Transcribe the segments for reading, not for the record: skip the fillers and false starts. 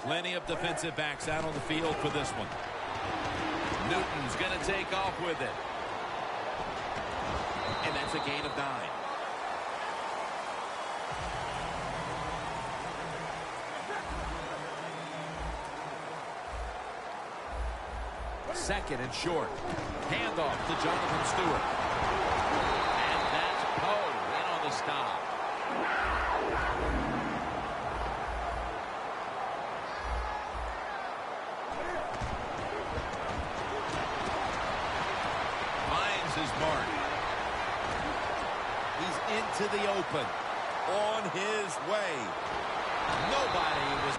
Plenty of defensive backs out on the field for this one. Newton's going to take off with it. And that's a gain of 9. Second and short. Handoff to Jonathan Stewart. And that's Poe in on the stop. Finds his mark. He's into the open. On his way. Nobody was...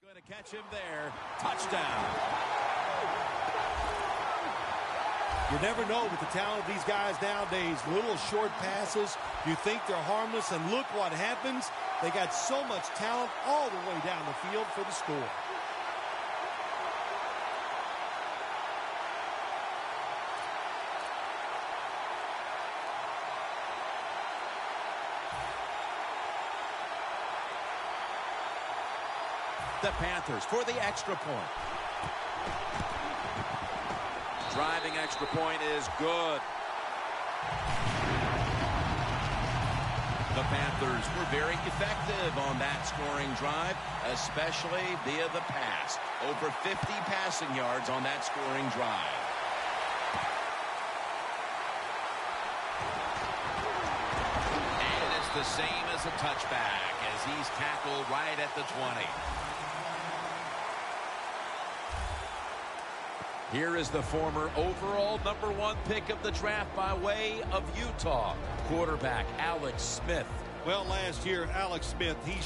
Going to catch him there. Touchdown. You never know with the talent of these guys nowadays. Little short passes. You think they're harmless, and look what happens. They got so much talent all the way down the field for the score. The Panthers for the extra point. Driving extra point is good. The Panthers were very effective on that scoring drive, especially via the pass. Over 50 passing yards on that scoring drive. And it's the same as a touchback as he's tackled right at the 20. Here is the former overall #1 pick of the draft by way of Utah, quarterback Alex Smith. Well, last year, Alex Smith, he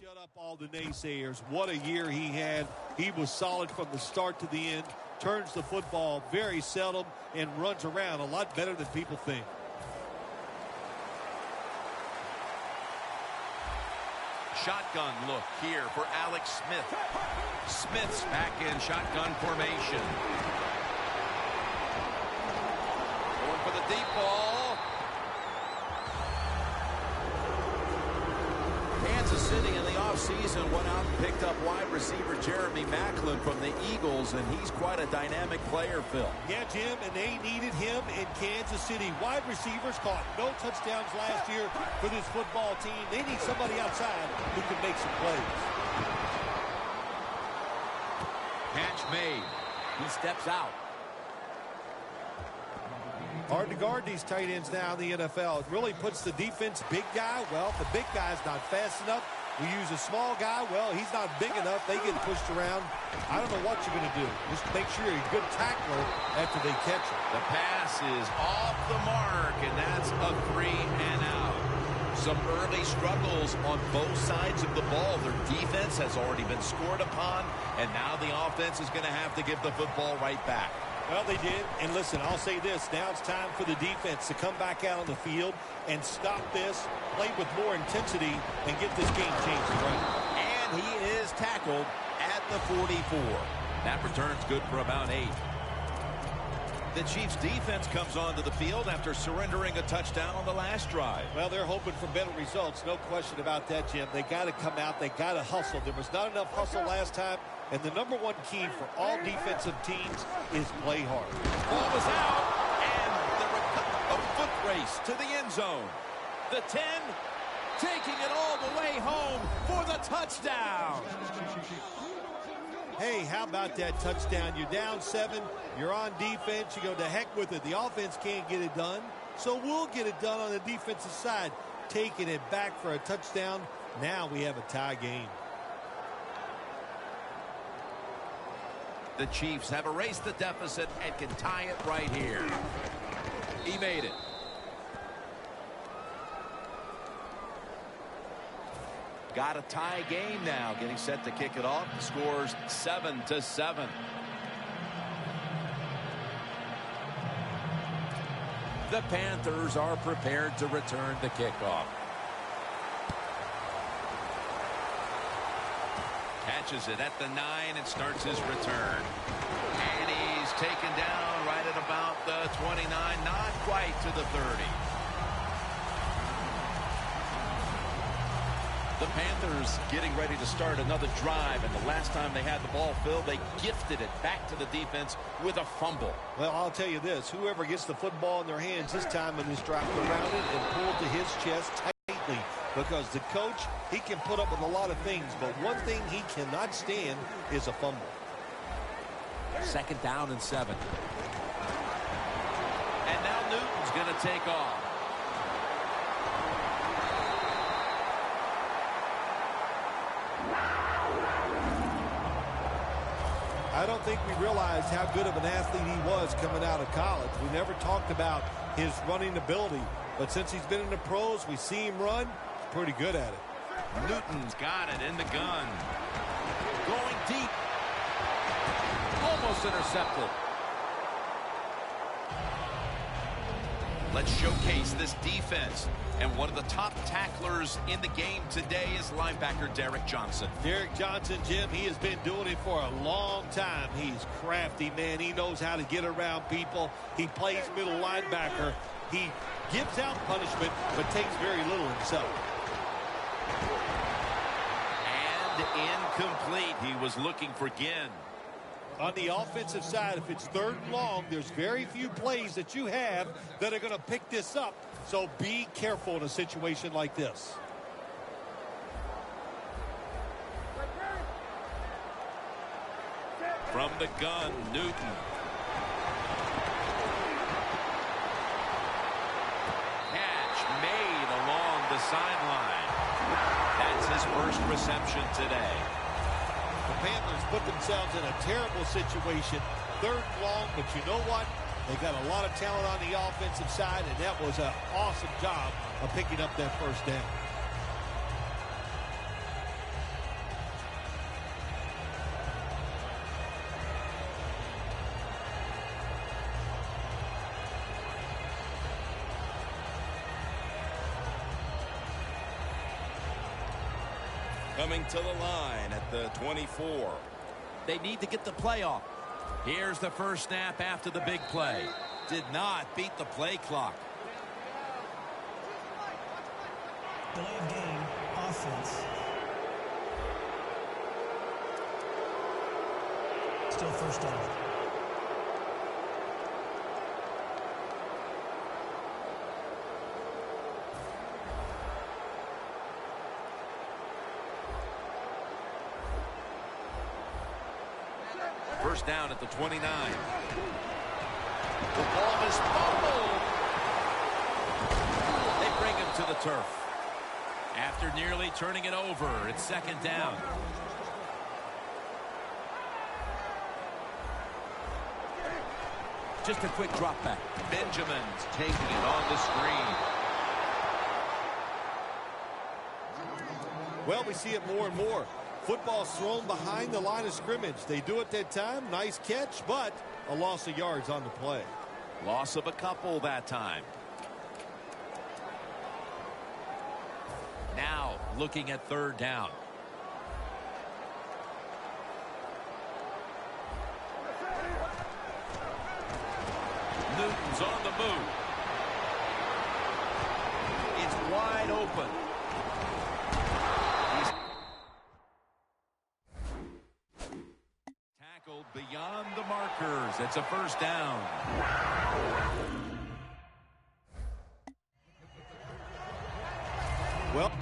shut up all the naysayers. What a year he had. He was solid from the start to the end. Turns the football very seldom and runs around a lot better than people think. Shotgun look here for Alex Smith. Smith's back in shotgun formation. Going for the deep ball. Kansas City in the offseason went out and picked up wide receiver Jeremy Maclin from the Eagles, and he's quite a dynamic player, Phil. Yeah, Jim, and they needed him in Kansas City. Wide receivers caught no touchdowns last year for this football team. They need somebody outside who can make some plays. Catch made. He steps out. Hard to guard these tight ends now in the NFL. It really puts the defense big guy. Well, if the big guy's not fast enough, we use a small guy. Well, he's not big enough. They get pushed around. I don't know what you're going to do. Just make sure you're a good tackler after they catch him. The pass is off the mark, and that's a 3 and out. Some early struggles on both sides of the ball. Their defense has already been scored upon, and now the offense is going to have to give the football right back. Well, they did. And listen, I'll say this. Now it's time for the defense to come back out on the field and stop this, play with more intensity, and get this game changed around. And he is tackled at the 44. That return's good for about 8. The Chiefs defense comes onto the field after surrendering a touchdown on the last drive. Well, they're hoping for better results. No question about that, Jim. They got to come out. They got to hustle. There was not enough hustle last time. And the number one key for all defensive teams is play hard. Ball was out. And a foot race to the end zone. The 10 taking it all the way home for the touchdown. Hey, how about that touchdown? You're down 7. You're on defense. You go, to heck with it. The offense can't get it done. So we'll get it done on the defensive side. Taking it back for a touchdown. Now we have a tie game. The Chiefs have erased the deficit and can tie it right here. He made it. Got a tie game now. Getting set to kick it off. The score's 7-7. The Panthers are prepared to return the kickoff. Catches it at the 9 and starts his return. And he's taken down right at about the 29, not quite to the 30. The Panthers getting ready to start another drive, and the last time they had the ball, Phil, they gifted it back to the defense with a fumble. Well, I'll tell you this. Whoever gets the football in their hands this time and is dropped around it and pulled to his chest tightly, because the coach, he can put up with a lot of things, but one thing he cannot stand is a fumble. 2nd down and 7. And now Newton's going to take off. I don't think we realized how good of an athlete he was coming out of college. We never talked about his running ability, but since he's been in the pros, we see him run. He's pretty good at it. Newton's got it in the gun. Going deep. Almost intercepted. Let's showcase this defense. And one of the top tacklers in the game today is linebacker Derek Johnson. Derek Johnson, Jim, he has been doing it for a long time. He's crafty, man. He knows how to get around people. He plays middle linebacker. He gives out punishment, but takes very little himself. And incomplete. He was looking for Ginn. On the offensive side, if it's 3rd and long, there's very few plays that you have that are going to pick this up. So be careful in a situation like this. From the gun, Newton. Catch made along the sideline. That's his first reception today. The Panthers put themselves in a terrible situation. 3rd and long, but you know what? They got a lot of talent on the offensive side, and that was an awesome job of picking up that 1st down. Coming to the line at the 24. They need to get the play off. Here's the first snap after the big play. Did not beat the play clock. Delayed game, offense. Still 1st down. First down at the 29. The ball is fumbled. They bring him to the turf. After nearly turning it over, it's 2nd down. Just a quick drop back. Benjamin's taking it on the screen. Well, we see it more and more. Football's thrown behind the line of scrimmage. They do it that time. Nice catch, but a loss of yards on the play. Loss of a couple that time. Now looking at 3rd down. Jones on the move. It's wide open. He's tackled beyond the markers. It's a first down. Well,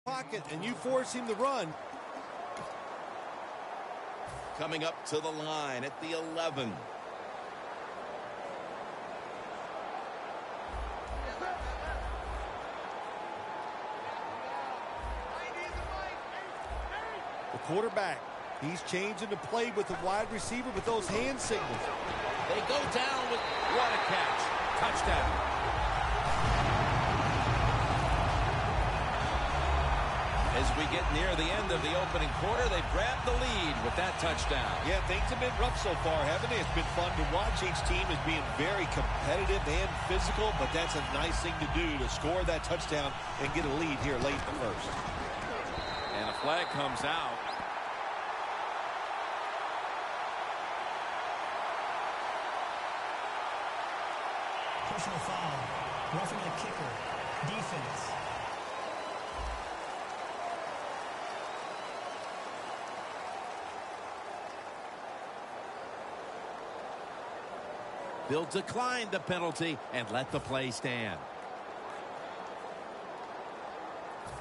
pocket, and you force him to run. Coming up to the line at the 11. The quarterback, he's changing the play with the wide receiver with those hand signals. They go down with what a catch. Touchdown. As we get near the end of the opening quarter, they've grabbed the lead with that touchdown. Yeah, things have been rough so far, haven't they? It's been fun to watch. Each team is being very competitive and physical, but that's a nice thing to do, to score that touchdown and get a lead here late in the first. And a flag comes out. Personal foul. Roughing the kicker. Defense. They'll decline the penalty and let the play stand.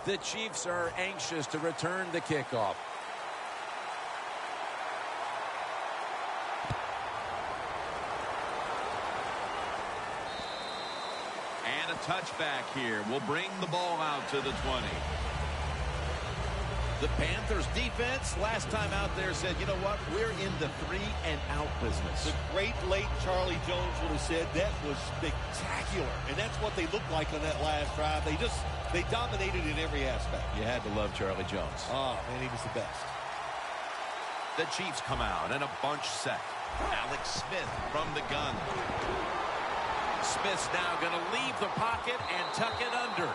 The Chiefs are anxious to return the kickoff. And a touchback here will bring the ball out to the 20. The Panthers defense last time out there said, you know what, we're in the 3-and-out business. The great late Charlie Jones would have said that was spectacular. And that's what they looked like on that last drive. They dominated in every aspect. You had to love Charlie Jones. Oh, man, he was the best. The Chiefs come out in a bunch set. Alex Smith from the gun. Smith's now going to leave the pocket and tuck it under.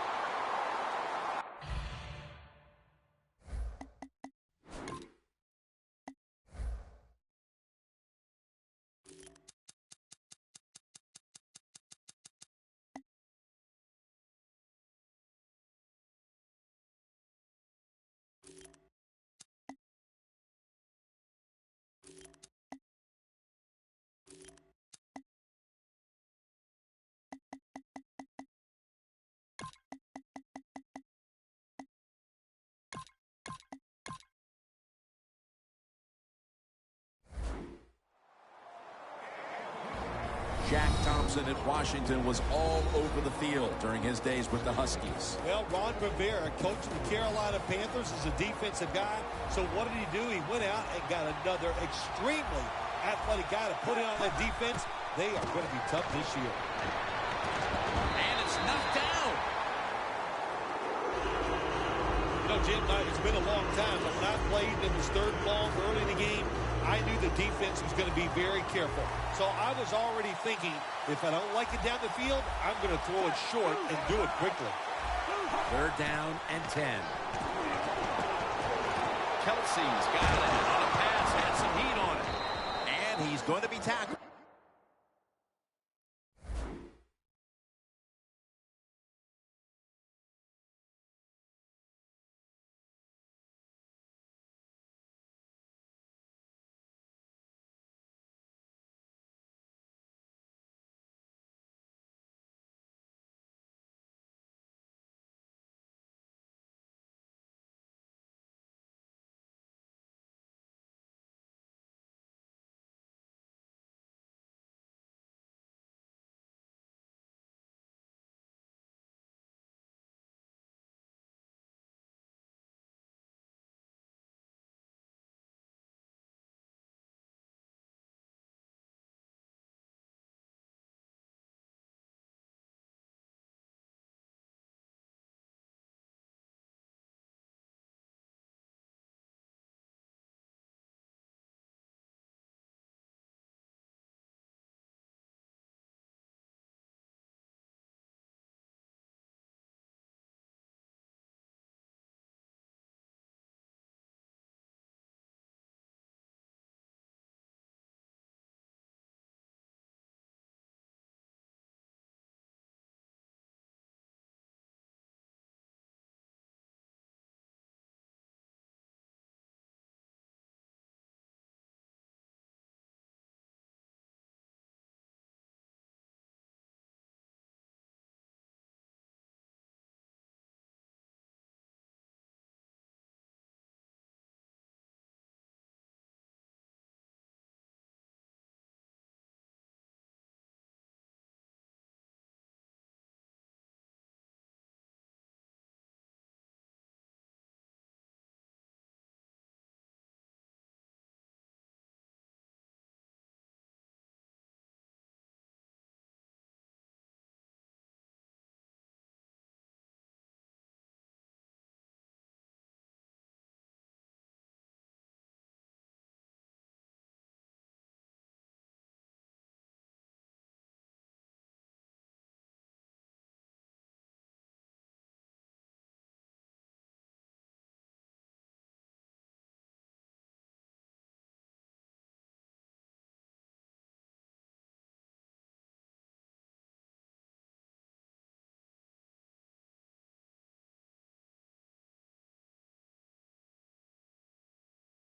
Jack Thompson at Washington was all over the field during his days with the Huskies. Well, Ron Rivera, coaching the Carolina Panthers, is a defensive guy. So what did he do? He went out and got another extremely athletic guy to put in on that defense. They are going to be tough this year. And it's knocked down. You know, Jim, it's been a long time, but when I played in this third and long early in the game, I knew the defense was going to be very careful. So I was already thinking, if I don't like it down the field, I'm going to throw it short and do it quickly. Third down and 10. Kelsey's got it on a pass, had some heat on it. And he's going to be tackled.